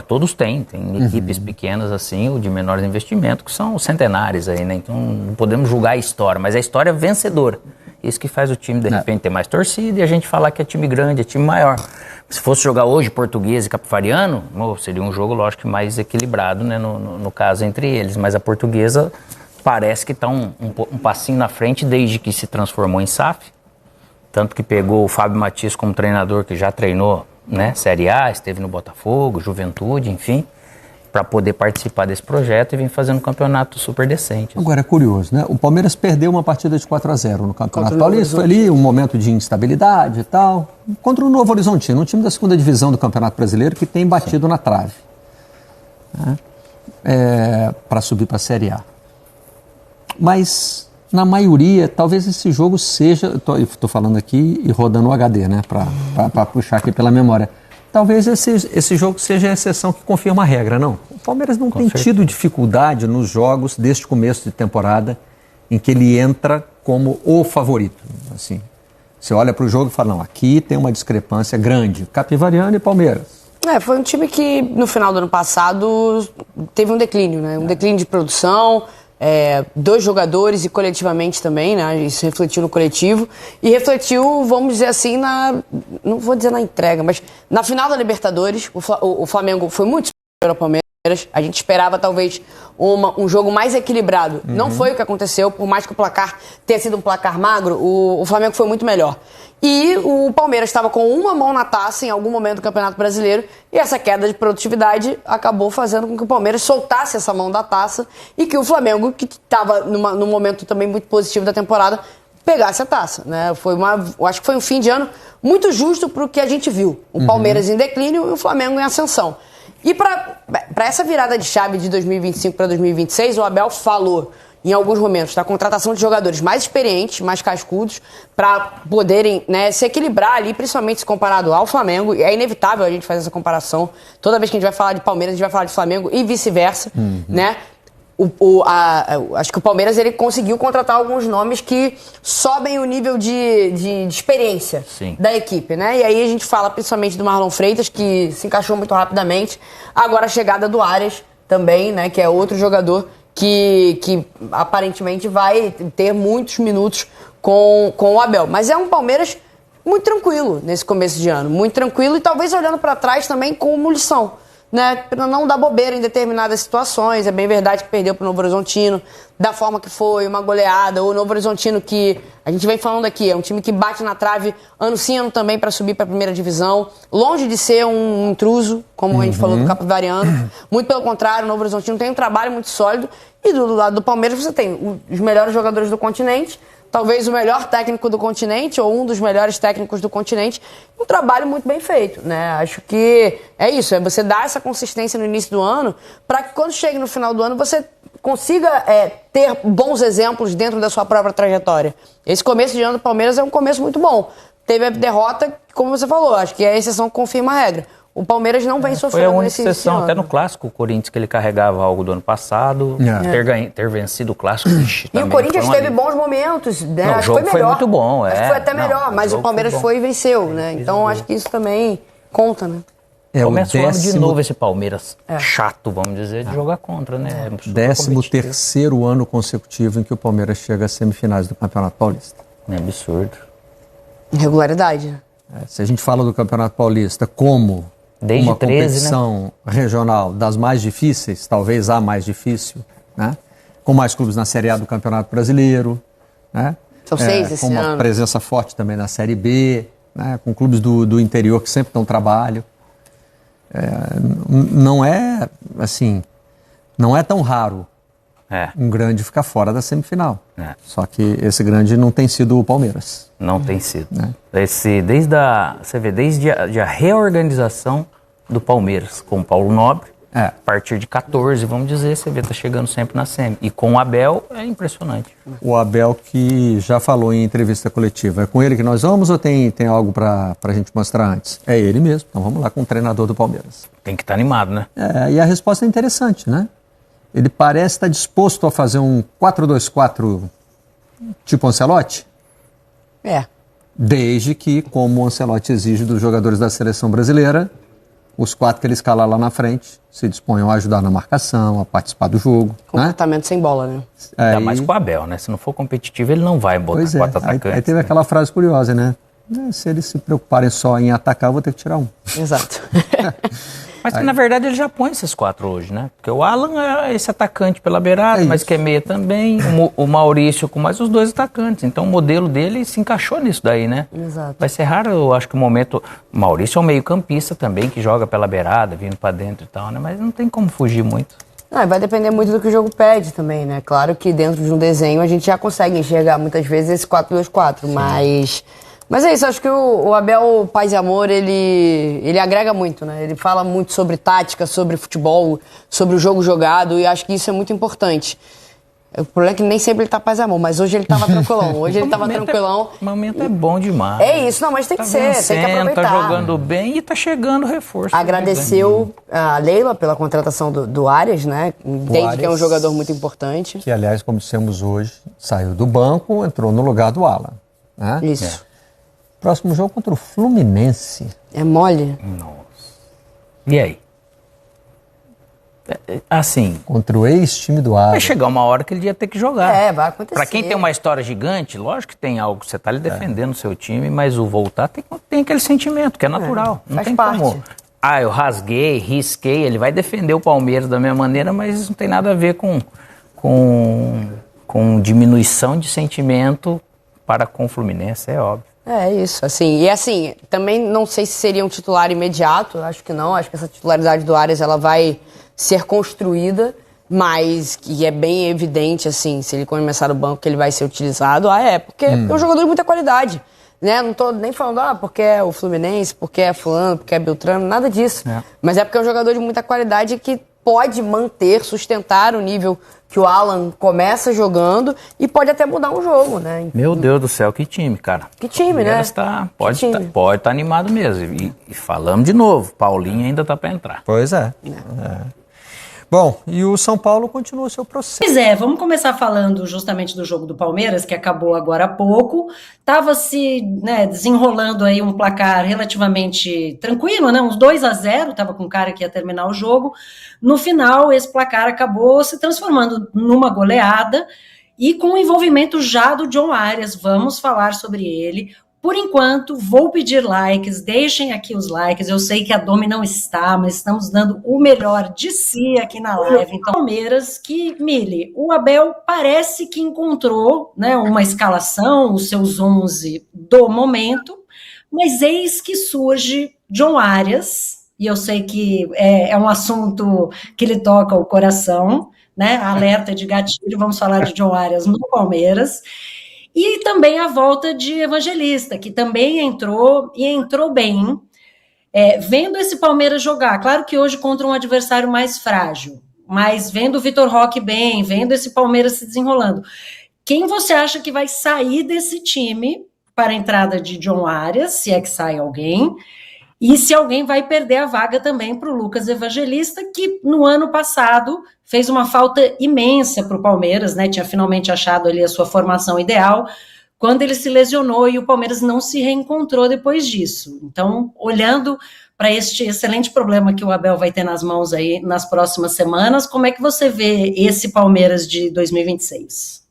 todos têm equipes pequenas assim, ou de menores investimentos, que são centenários aí, né? Então não podemos julgar a história, mas a história é vencedora. Isso que faz o time, de repente, ter mais torcida e a gente falar que é time grande, é time maior. Se fosse jogar hoje Portuguesa e Capivariano, seria um jogo, lógico, mais equilibrado, né, no caso entre eles. Mas a Portuguesa parece que está um passinho na frente desde que se transformou em SAF. Tanto que pegou o Fábio Matias como treinador, que já treinou, né, Série A, esteve no Botafogo, Juventude, enfim, para poder participar desse projeto e vir fazendo um campeonato super decente. Agora é curioso, né? O Palmeiras perdeu uma partida de 4-0 no Campeonato Paulista, foi ali um momento de instabilidade e tal, contra o Novo Horizontino, um time da segunda divisão do Campeonato Brasileiro que tem batido na trave, né? Para subir para a Série A. Mas, na maioria, talvez esse jogo seja, estou falando aqui e rodando o HD, né? Para puxar aqui pela memória. Talvez esse jogo seja a exceção que confirma a regra, não? O Palmeiras não tem tido dificuldade nos jogos deste começo de temporada em que ele entra como o favorito. Assim, você olha para o jogo e fala, não, aqui tem uma discrepância grande. Capivariano e Palmeiras. Foi um time que no final do ano passado teve um declínio, né? Um declínio de produção, 2 jogadores e coletivamente também, né? Isso refletiu no coletivo e refletiu, vamos dizer assim, não vou dizer na entrega, mas na final da Libertadores, o Flamengo foi muito superior ao Palmeiras. A gente esperava talvez um jogo mais equilibrado. Não foi o que aconteceu, por mais que o placar tenha sido um placar magro, o Flamengo foi muito melhor. E o Palmeiras estava com uma mão na taça em algum momento do Campeonato Brasileiro e essa queda de produtividade acabou fazendo com que o Palmeiras soltasse essa mão da taça e que o Flamengo, que estava num momento também muito positivo da temporada, pegasse a taça, né? Eu acho que foi um fim de ano muito justo para o que a gente viu. O Palmeiras em declínio e o Flamengo em ascensão. E para essa virada de chave de 2025 para 2026, o Abel falou em alguns momentos da contratação de jogadores mais experientes, mais cascudos, para poderem, né, se equilibrar ali, principalmente se comparado ao Flamengo. E é inevitável a gente fazer essa comparação. Toda vez que a gente vai falar de Palmeiras, a gente vai falar de Flamengo e vice-versa, né? Acho que o Palmeiras ele conseguiu contratar alguns nomes que sobem o nível de experiência da equipe, né? E aí a gente fala principalmente do Marlon Freitas, que se encaixou muito rapidamente. Agora a chegada do Arias também, né? Que é outro jogador que aparentemente vai ter muitos minutos com o Abel. Mas é um Palmeiras muito tranquilo nesse começo de ano. Muito tranquilo e talvez olhando para trás também como lição, né, para não dar bobeira em determinadas situações. É bem verdade que perdeu para o Novo Horizontino, da forma que foi, uma goleada. O Novo Horizontino, que a gente vem falando aqui, é um time que bate na trave ano sim, ano também para subir para a primeira divisão, longe de ser um intruso, como a gente falou do Capivariano. Muito pelo contrário, o Novo Horizontino tem um trabalho muito sólido e do lado do Palmeiras você tem os melhores jogadores do continente, talvez o melhor técnico do continente ou um dos melhores técnicos do continente, um trabalho muito bem feito, né? Acho que é isso, é você dar essa consistência no início do ano para que quando chegue no final do ano você consiga ter bons exemplos dentro da sua própria trajetória. Esse começo de ano do Palmeiras é um começo muito bom. Teve a derrota, como você falou, acho que é a exceção que confirma a regra. O Palmeiras não vem sofrendo nesse ano. Foi a única exceção, até no Clássico, o Corinthians, que ele carregava algo do ano passado, ter vencido o Clássico. E o Corinthians teve bons momentos, né? Não, acho o jogo que foi melhor. Foi muito bom. Acho que foi até melhor, mas o Palmeiras foi e venceu, né? Então acho que isso também conta, né? Começa o ano de novo esse Palmeiras chato, vamos dizer, de jogar contra, né? 13º ano consecutivo em que o Palmeiras chega às semifinais do Campeonato Paulista. É absurdo. Irregularidade, né? Se a gente fala do Campeonato Paulista como desde uma 13, competição regional das mais difíceis, talvez a mais difícil, né? Com mais clubes na Série A do Campeonato Brasileiro, né? São 6 esse ano. Com uma presença forte também na Série B, né? Com clubes do interior que sempre dão trabalho. Não é assim, não é tão raro um grande ficar fora da semifinal. Só que esse grande não tem sido o Palmeiras. Não tem sido. Desde a reorganização do Palmeiras com o Paulo Nobre, a partir de 14, vamos dizer, você vê, tá chegando sempre na semi. E com o Abel é impressionante. O Abel que já falou em entrevista coletiva, é com ele que nós vamos ou tem algo pra gente mostrar antes? É ele mesmo, então vamos lá com o treinador do Palmeiras. Tem que estar animado, né? E a resposta é interessante, né? Ele parece estar disposto a fazer um 4-2-4 tipo Ancelotti. É. Desde que, como o Ancelotti exige dos jogadores da seleção brasileira, os 4 que ele escalar lá na frente se disponham a ajudar na marcação, a participar do jogo. Comportamento sem bola, né? Ainda mais com o Abel, né? Se não for competitivo, ele não vai botar 4 atacantes. Aí teve aquela frase curiosa, né? Se eles se preocuparem só em atacar, eu vou ter que tirar um. Exato. Mas que, na verdade, ele já põe esses 4 hoje, né? Porque o Alan é esse atacante pela beirada, mas que é meia também. O Maurício com mais os 2 atacantes. Então o modelo dele se encaixou nisso daí, né? Exato. Vai ser raro, eu acho que o momento... O Maurício é um meio campista também, que joga pela beirada, vindo pra dentro e tal, né? Mas não tem como fugir muito. Vai depender muito do que o jogo pede também, né? Claro que dentro de um desenho a gente já consegue enxergar muitas vezes esse 4-2-4, mas é isso, acho que o Abel Paz e Amor, ele agrega muito, né? Ele fala muito sobre tática, sobre futebol, sobre o jogo jogado, e acho que isso é muito importante. O problema é que nem sempre ele tá paz e amor, mas hoje ele tava tranquilão. Hoje ele tava tranquilão. O momento é bom demais. É isso, não, mas tem que ser, tem que aproveitar. Tá jogando bem e tá chegando reforço. Agradeceu a Leila pela contratação do Arias, né? Entende que é um jogador muito importante. Que, aliás, como dissemos hoje, saiu do banco, entrou no lugar do Alan. Né? Isso. Próximo jogo contra o Fluminense. É mole? Nossa. E aí? Assim... Contra o ex-time do Arias. Vai chegar uma hora que ele ia ter que jogar. Vai acontecer. Pra quem tem uma história gigante, lógico que tem algo, você tá ali defendendo o seu time, mas o voltar tem aquele sentimento, que é natural. Não tem parte. como... eu rasguei, risquei, ele vai defender o Palmeiras da minha maneira, mas isso não tem nada a ver com diminuição de sentimento para com o Fluminense, é óbvio. É isso, assim, e assim, também não sei se seria um titular imediato, acho que não, acho que essa titularidade do Arias, ela vai ser construída, mas que é bem evidente, assim, se ele começar no banco que ele vai ser utilizado, porque é um jogador de muita qualidade, né, não tô nem falando, porque é o Fluminense, porque é fulano, porque é Beltrano, nada disso, mas é porque é um jogador de muita qualidade que pode manter, sustentar o nível que o Alan começa jogando e pode até mudar um jogo, né? Meu Deus do céu, que time, cara. Que time, né? Pode estar animado mesmo. E falamos de novo, Paulinho ainda tá para entrar. Pois é. Bom, e o São Paulo continua o seu processo. Pois é, vamos começar falando justamente do jogo do Palmeiras, que acabou agora há pouco. Estava se desenrolando aí um placar relativamente tranquilo, né? Uns 2-0, estava com cara que ia terminar o jogo. No final, esse placar acabou se transformando numa goleada e com o envolvimento já do John Arias. Vamos falar sobre ele. Por enquanto, vou pedir likes, deixem aqui os likes, eu sei que a Domi não está, mas estamos dando o melhor de si aqui na live. Então, Palmeiras, que, Mili, o Abel parece que encontrou, né, uma escalação, os seus 11 do momento, mas eis que surge John Arias, e eu sei que é um assunto que lhe toca o coração, né, alerta de gatilho, vamos falar de John Arias no Palmeiras. E também a volta de Evangelista, que também entrou e entrou bem, vendo esse Palmeiras jogar. Claro que hoje contra um adversário mais frágil, mas vendo o Vitor Roque bem, vendo esse Palmeiras se desenrolando. Quem você acha que vai sair desse time para a entrada de John Arias, se é que sai alguém, e se alguém vai perder a vaga também para o Lucas Evangelista, que no ano passado fez uma falta imensa para o Palmeiras, né? Tinha finalmente achado ali a sua formação ideal, quando ele se lesionou e o Palmeiras não se reencontrou depois disso. Então, olhando para este excelente problema que o Abel vai ter nas mãos aí nas próximas semanas, como é que você vê esse Palmeiras de 2026?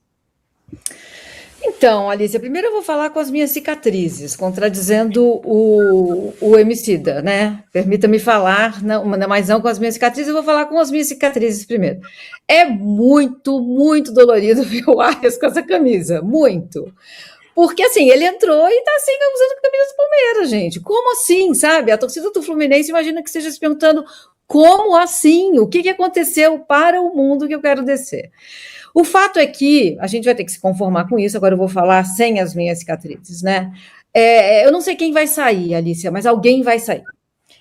Então, Alicia, primeiro eu vou falar com as minhas cicatrizes, contradizendo o Emicida, né? Permita-me falar, mas não com as minhas cicatrizes, eu vou falar com as minhas cicatrizes primeiro. É muito, muito dolorido ver o Arias com essa camisa, muito. Porque, assim, ele entrou e tá assim, usando a camisa do Palmeiras, gente. Como assim, sabe? A torcida do Fluminense imagina que esteja se perguntando como assim? O que aconteceu para o mundo que eu quero descer? O fato é que a gente vai ter que se conformar com isso, agora eu vou falar sem as minhas cicatrizes, né? Eu não sei quem vai sair, Alicia, mas alguém vai sair.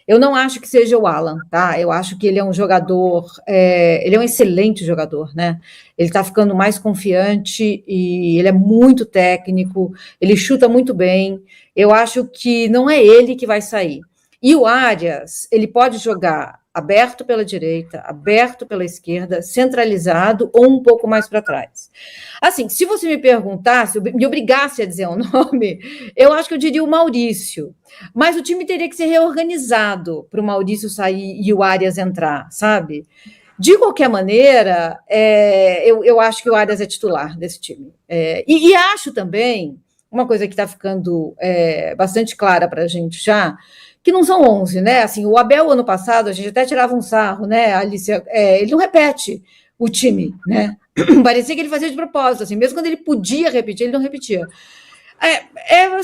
Eu não acho que seja o Alan, tá? Eu acho que ele é um jogador, ele é um excelente jogador, né? Ele tá ficando mais confiante e ele é muito técnico, ele chuta muito bem. Eu acho que não é ele que vai sair. E o Arias, ele pode jogar aberto pela direita, aberto pela esquerda, centralizado ou um pouco mais para trás. Assim, se você me perguntasse, me obrigasse a dizer um nome, eu acho que eu diria o Maurício. Mas o time teria que ser reorganizado para o Maurício sair e o Arias entrar, sabe? De qualquer maneira, eu acho que o Arias é titular desse time. E acho também, uma coisa que está ficando bastante clara para a gente já, que não são 11, né? Assim, o Abel, ano passado, a gente até tirava um sarro, né, Alicia? Ele não repete o time, né? Parecia que ele fazia de propósito, assim, mesmo quando ele podia repetir, ele não repetia.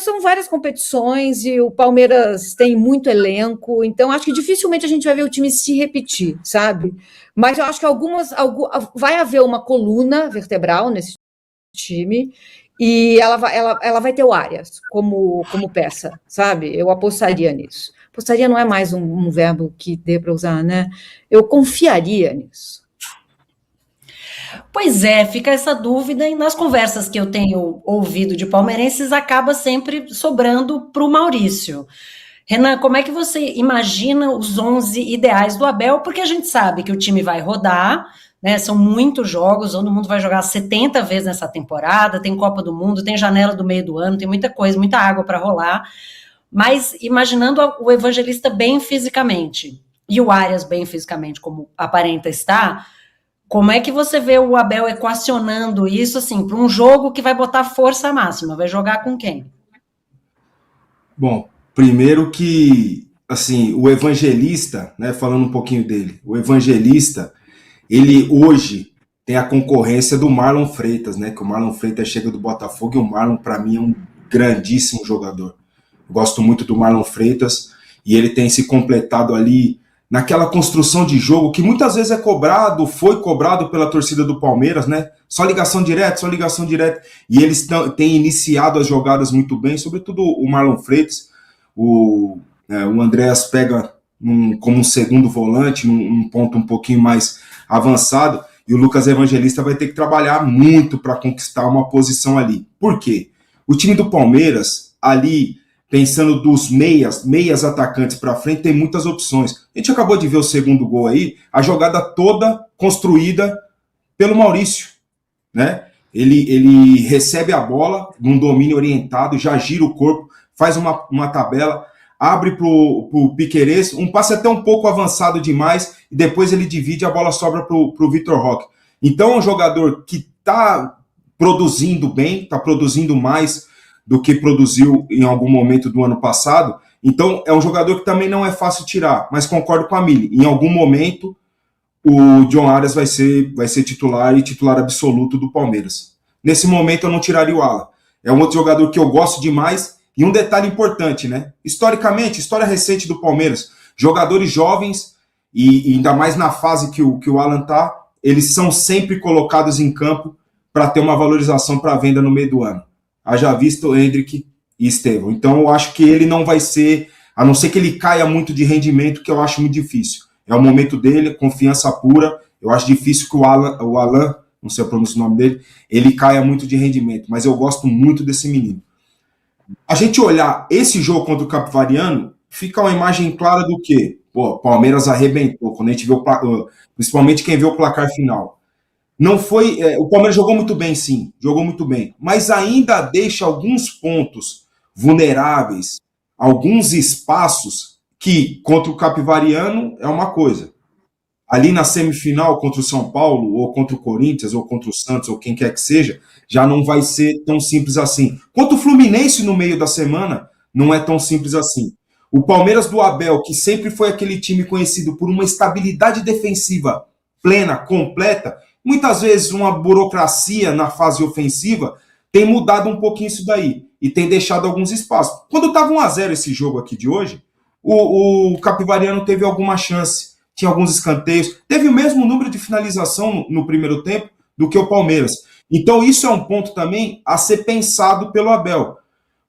São várias competições e o Palmeiras tem muito elenco, então acho que dificilmente a gente vai ver o time se repetir, sabe? Mas eu acho que vai haver uma coluna vertebral nesse time e ela vai ter o Arias como peça, sabe? Eu apostaria nisso. Apostaria não é mais um verbo que dê para usar, né? Eu confiaria nisso. Pois é, fica essa dúvida, e nas conversas que eu tenho ouvido de palmeirenses, acaba sempre sobrando para o Maurício. Renan, como é que você imagina os 11 ideais do Abel? Porque a gente sabe que o time vai rodar, né? São muitos jogos, todo mundo vai jogar 70 vezes nessa temporada, tem Copa do Mundo, tem janela do meio do ano, tem muita coisa, muita água para rolar, mas imaginando o Evangelista bem fisicamente, e o Arias bem fisicamente, como aparenta estar, como é que você vê o Abel equacionando isso, assim, para um jogo que vai botar força máxima? Vai jogar com quem? Bom, primeiro que, assim, o Evangelista, né, falando um pouquinho dele, o Evangelista, ele hoje tem a concorrência do Marlon Freitas, né, que o Marlon Freitas chega do Botafogo e o Marlon, para mim, é um grandíssimo jogador. Eu gosto muito do Marlon Freitas e ele tem se completado ali naquela construção de jogo que muitas vezes foi cobrado pela torcida do Palmeiras, né? Só ligação direta. E eles têm iniciado as jogadas muito bem, sobretudo o Marlon Freitas. O Andréas pega como um segundo volante, num ponto um pouquinho mais avançado, e o Lucas Evangelista vai ter que trabalhar muito para conquistar uma posição ali. Por quê? O time do Palmeiras, ali, pensando dos meias atacantes para frente, tem muitas opções. A gente acabou de ver o segundo gol aí, a jogada toda construída pelo Maurício, né? Ele recebe a bola num domínio orientado, já gira o corpo, faz uma tabela, abre pro Piquerez, um passe até um pouco avançado demais, e depois ele divide, a bola sobra pro Vitor Roque. Então é um jogador que está produzindo bem, está produzindo mais do que produziu em algum momento do ano passado. Então é um jogador que também não é fácil tirar, mas concordo com a Mili, em algum momento o John Arias vai ser titular e titular absoluto do Palmeiras. Nesse momento eu não tiraria o Alan. É um outro jogador que eu gosto demais, e um detalhe importante, né? Historicamente, história recente do Palmeiras, jogadores jovens, e ainda mais na fase que o Alan tá, eles são sempre colocados em campo para ter uma valorização para venda no meio do ano. Haja visto Hendrick e Estevão. Então eu acho que ele não vai ser, a não ser que ele caia muito de rendimento, que eu acho muito difícil. É o momento dele, confiança pura. Eu acho difícil que o Alan, não sei a pronúncia do nome dele, ele caia muito de rendimento, mas eu gosto muito desse menino. A gente olhar esse jogo contra o Capivariano, fica uma imagem clara do quê? Pô, Palmeiras arrebentou, quando a gente vê principalmente quem vê o placar final. Não foi. O Palmeiras jogou muito bem, sim, jogou muito bem, mas ainda deixa alguns pontos vulneráveis, alguns espaços que contra o Capivariano é uma coisa. Ali na semifinal contra o São Paulo, ou contra o Corinthians, ou contra o Santos, ou quem quer que seja, já não vai ser tão simples assim. Contra o Fluminense no meio da semana, não é tão simples assim. O Palmeiras do Abel, que sempre foi aquele time conhecido por uma estabilidade defensiva plena, completa, muitas vezes uma burocracia na fase ofensiva, tem mudado um pouquinho isso daí e tem deixado alguns espaços. Quando estava 1-0 esse jogo aqui de hoje, o Capivariano teve alguma chance, tinha alguns escanteios, teve o mesmo número de finalização no primeiro tempo do que o Palmeiras. Então isso é um ponto também a ser pensado pelo Abel,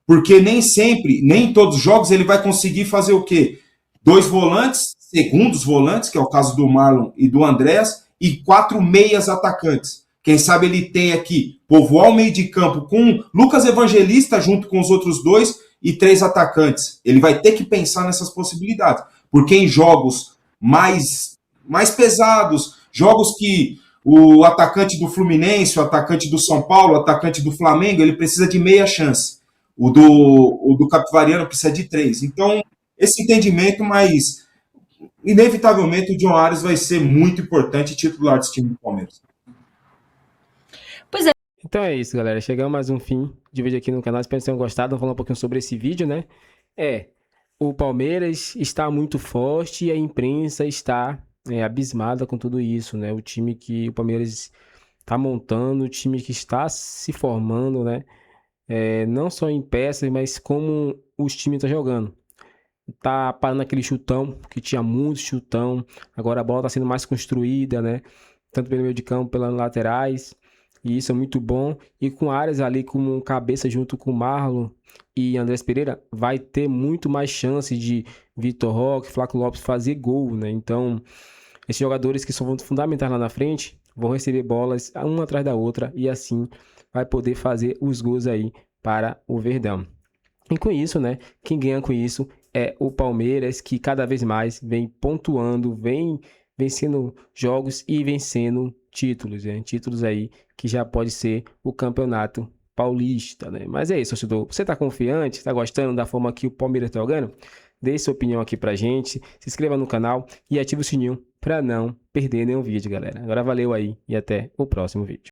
porque nem sempre, nem em todos os jogos ele vai conseguir fazer o quê? 2 volantes, segundos volantes, que é o caso do Marlon e do Andréas, e 4 meias atacantes. Quem sabe ele tem aqui povoar o meio de campo com Lucas Evangelista junto com os outros 2 e 3 atacantes. Ele vai ter que pensar nessas possibilidades, porque em jogos mais pesados, jogos que o atacante do Fluminense, o atacante do São Paulo, o atacante do Flamengo, ele precisa de meia chance. O do Capivariano precisa de 3. Então, esse entendimento, mas inevitavelmente o John Arias vai ser muito importante e titular desse time do Palmeiras. Pois é. Então é isso, galera. Chegamos a mais um fim de vídeo aqui no canal. Espero que tenham gostado. Vamos falar um pouquinho sobre esse vídeo, né? O Palmeiras está muito forte e a imprensa está abismada com tudo isso, né? O time que o Palmeiras está montando, o time que está se formando, né? Não só em peças, mas como os times estão jogando. Tá parando aquele chutão, que tinha muito chutão. Agora a bola está sendo mais construída, né? Tanto pelo meio de campo, pelas laterais. E isso é muito bom. E com Arias ali como cabeça junto com Marlon e Andrés Pereira, vai ter muito mais chance de Vitor Roque, Flaco Lopes fazer gol, né? Então, esses jogadores que são fundamentais lá na frente vão receber bolas uma atrás da outra e assim vai poder fazer os gols aí para o Verdão. E com isso, né? Quem ganha com isso é o Palmeiras, que cada vez mais vem pontuando, vem vencendo jogos e vencendo títulos, né? Títulos aí que já pode ser o Campeonato Paulista, né? Mas é isso, torcedor. Você tá confiante? Tá gostando da forma que o Palmeiras tá jogando? Deixe sua opinião aqui pra gente, se inscreva no canal e ative o sininho para não perder nenhum vídeo, galera. Agora valeu aí e até o próximo vídeo.